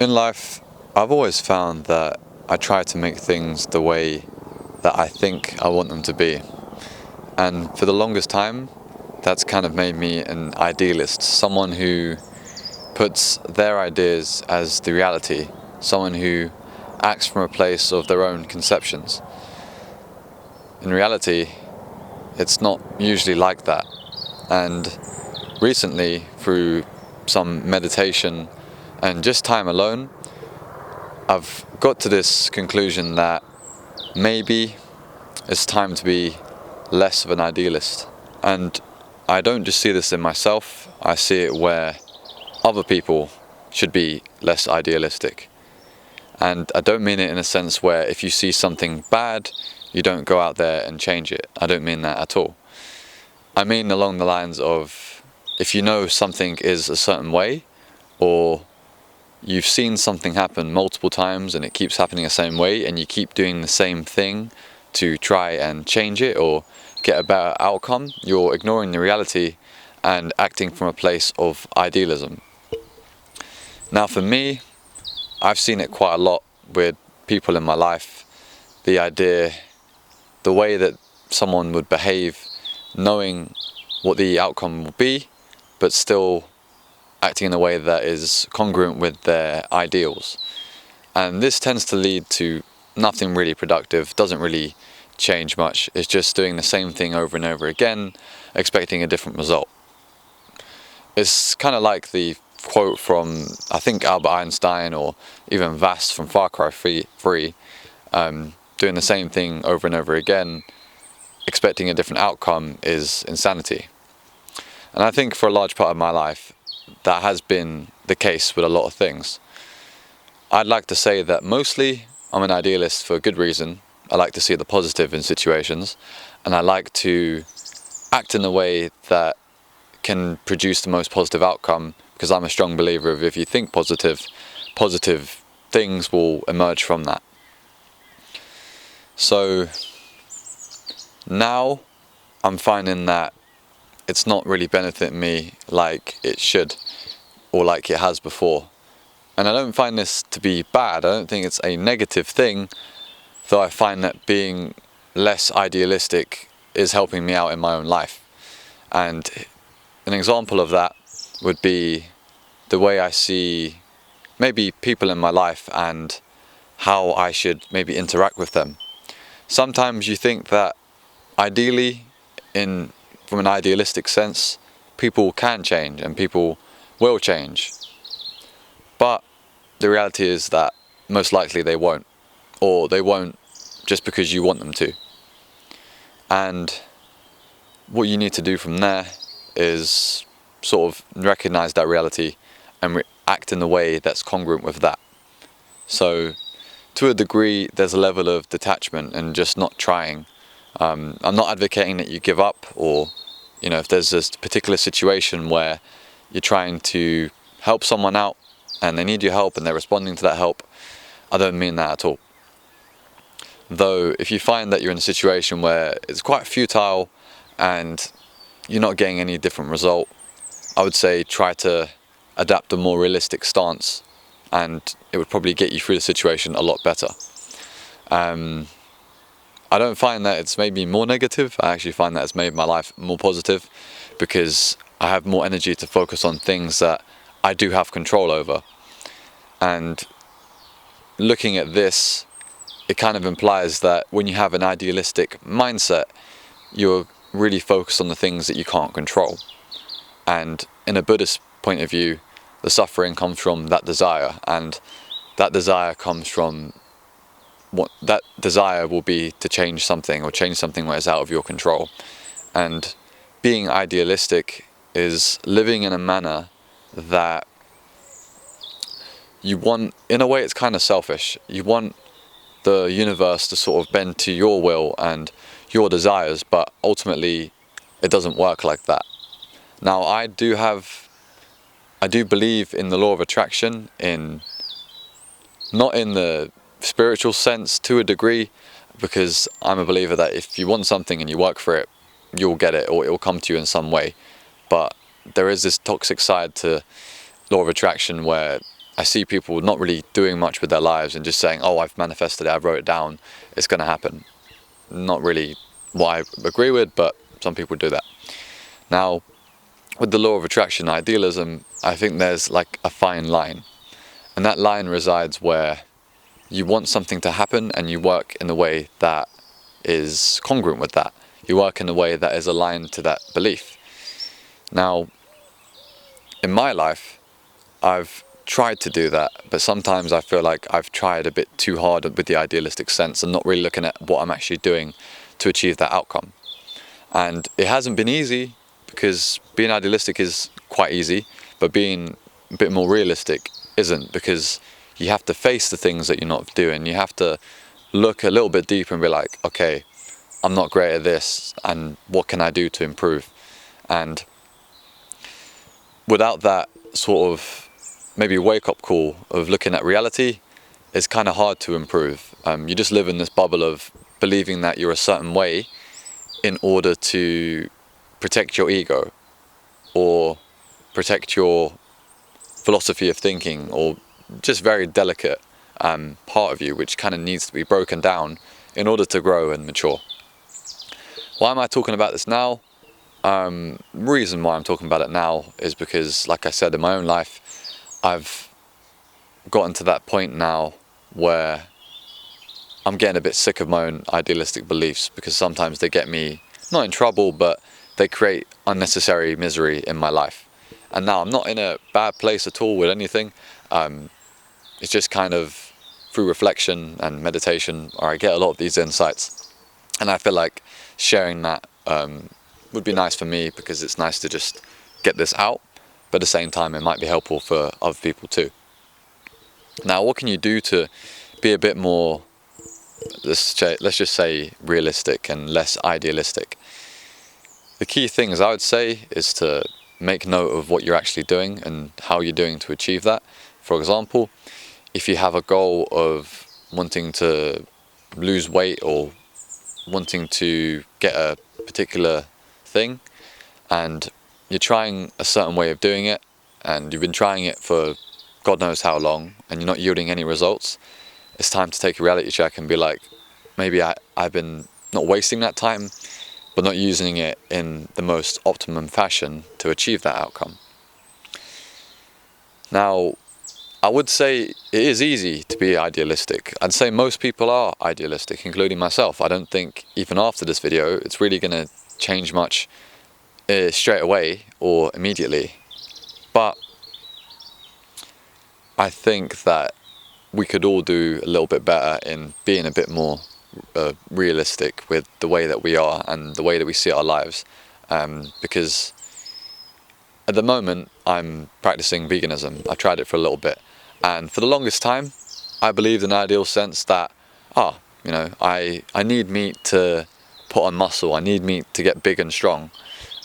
In life, I've always found that I try to make things the way that I think I want them to be. And for the longest time, that's kind of made me an idealist, someone who puts their ideas as the reality, someone who acts from a place of their own conceptions. In reality, it's not usually like that. And recently, through some meditation and just time alone, I've got to this conclusion that maybe it's time to be less of an idealist. And I don't just see this in myself, I see it where other people should be less idealistic. And I don't mean it in a sense where if you see something bad, you don't go out there and change it. I don't mean that at all. I mean along the lines of, if you know something is a certain way, or you've seen something happen multiple times and it keeps happening the same way, and you keep doing the same thing to try and change it or get a better outcome, you're ignoring the reality and acting from a place of idealism. Now for me, I've seen it quite a lot with people in my life. The way that someone would behave knowing what the outcome will be, but still acting in a way that is congruent with their ideals. And this tends to lead to nothing really productive, doesn't really change much. It's just doing the same thing over and over again, expecting a different result. It's kind of like the quote from, I think, Albert Einstein or even Vass from Far Cry 3, doing the same thing over and over again, expecting a different outcome is insanity. And I think for a large part of my life, that has been the case with a lot of things. I'd like to say that mostly I'm an idealist for a good reason. I like to see the positive in situations, and I like to act in a way that can produce the most positive outcome, because I'm a strong believer of if you think positive things will emerge from that. So now I'm finding that it's not really benefiting me like it should, or like it has before. And I don't find this to be bad. I don't think it's a negative thing, though I find that being less idealistic is helping me out in my own life. And an example of that would be the way I see maybe people in my life and how I should maybe interact with them. Sometimes you think that ideally, from an idealistic sense, people can change and people will change. But the reality is that most likely they won't, or they won't just because you want them to. And what you need to do from there is sort of recognize that reality and act in a way that's congruent with that. So to a degree, there's a level of detachment and just not trying. I'm not advocating that you give up, or if there's this particular situation where you're trying to help someone out and they need your help and they're responding to that help, I don't mean that at all. Though if you find that you're in a situation where it's quite futile and you're not getting any different result, I would say try to adapt a more realistic stance, and it would probably get you through the situation a lot better. I don't find that it's made me more negative. I actually find that it's made my life more positive, because I have more energy to focus on things that I do have control over. And looking at this, it kind of implies that when you have an idealistic mindset, you're really focused on the things that you can't control. And in a Buddhist point of view, the suffering comes from that desire, and that desire comes from what that desire will be to change something, or change something where it's out of your control. And being idealistic is living in a manner that you want, in a way it's kind of selfish. You want the universe to sort of bend to your will and your desires, but ultimately it doesn't work like that. Now I do believe in the law of attraction, not in the spiritual sense to a degree, because I'm a believer that if you want something and you work for it, you'll get it, or it will come to you in some way. But there is this toxic side to law of attraction where I see people not really doing much with their lives and just saying, oh, I've manifested it, I wrote it down, it's going to happen. Not really what I agree with, but some people do that. Now, with the law of attraction, idealism, I think there's like a fine line. And that line resides where you want something to happen and you work in a way that is congruent with that. You work in a way that is aligned to that belief. Now, in my life, I've tried to do that, but sometimes I feel like I've tried a bit too hard with the idealistic sense and not really looking at what I'm actually doing to achieve that outcome. And it hasn't been easy, because being idealistic is quite easy, but being a bit more realistic isn't, because you have to face the things that you're not doing. You have to look a little bit deeper and be like, okay, I'm not great at this, and what can I do to improve? And without that sort of maybe wake-up call of looking at reality, it's kind of hard to improve. You just live in this bubble of believing that you're a certain way in order to protect your ego or protect your philosophy of thinking, or just very delicate part of you which kind of needs to be broken down in order to grow and mature. Why am I talking about this now? Reason why I'm talking about it now is because, like I said, in my own life, I've gotten to that point now where I'm getting a bit sick of my own idealistic beliefs, because sometimes they get me not in trouble, but they create unnecessary misery in my life. And now I'm not in a bad place at all with anything. It's just kind of through reflection and meditation, or I get a lot of these insights. And I feel like sharing that would be nice for me, because it's nice to just get this out, but at the same time it might be helpful for other people too. Now, what can you do to be a bit more, let's just say, realistic and less idealistic? The key things I would say is to make note of what you're actually doing and how you're doing to achieve that. For example, if you have a goal of wanting to lose weight or wanting to get a particular thing, and you're trying a certain way of doing it, and you've been trying it for God knows how long, and you're not yielding any results, it's time to take a reality check and be like, maybe I've been not wasting that time, but not using it in the most optimum fashion to achieve that outcome. Now, I would say it is easy to be idealistic. I'd say most people are idealistic, including myself. I don't think even after this video it's really going to change much straight away or immediately. But I think that we could all do a little bit better in being a bit more realistic with the way that we are and the way that we see our lives. Because at the moment I'm practicing veganism. I tried it for a little bit. And for the longest time, I believed in an ideal sense that, I need meat to put on muscle. I need meat to get big and strong.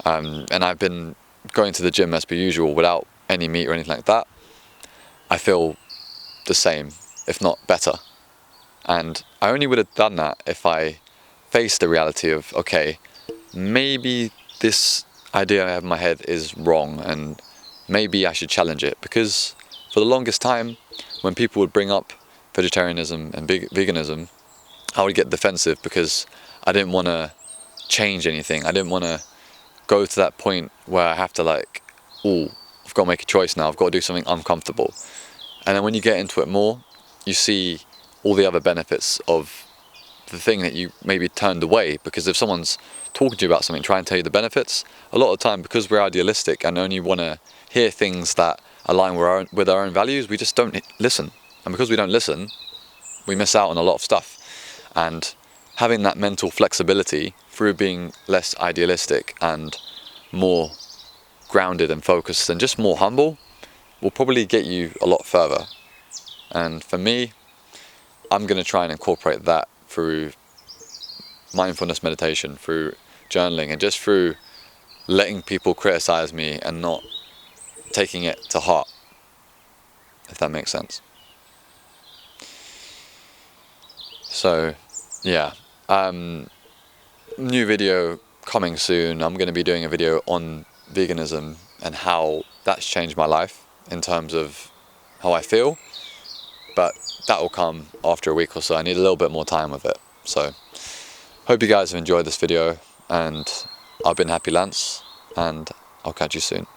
And I've been going to the gym as per usual without any meat or anything like that. I feel the same, if not better. And I only would have done that if I faced the reality of, okay, maybe this idea I have in my head is wrong and maybe I should challenge it. Because for the longest time, when people would bring up vegetarianism and veganism, I would get defensive because I didn't want to change anything. I didn't want to go to that point where I have to I've got to make a choice now. I've got to do something uncomfortable. And then when you get into it more, you see all the other benefits of the thing that you maybe turned away. Because if someone's talking to you about something, trying to tell you the benefits, a lot of the time, because we're idealistic and only want to hear things that align with our own values, we just don't listen. And because we don't listen, we miss out on a lot of stuff. And having that mental flexibility through being less idealistic and more grounded and focused and just more humble will probably get you a lot further. And for me, I'm going to try and incorporate that through mindfulness meditation, through journaling, and just through letting people criticize me and not taking it to heart, if that makes sense. So, yeah, new video coming soon. I'm going to be doing a video on veganism and how that's changed my life in terms of how I feel, but that will come after a week or so. I need a little bit more time with it. So hope you guys have enjoyed this video, and I've been Happy Lance, and I'll catch you soon.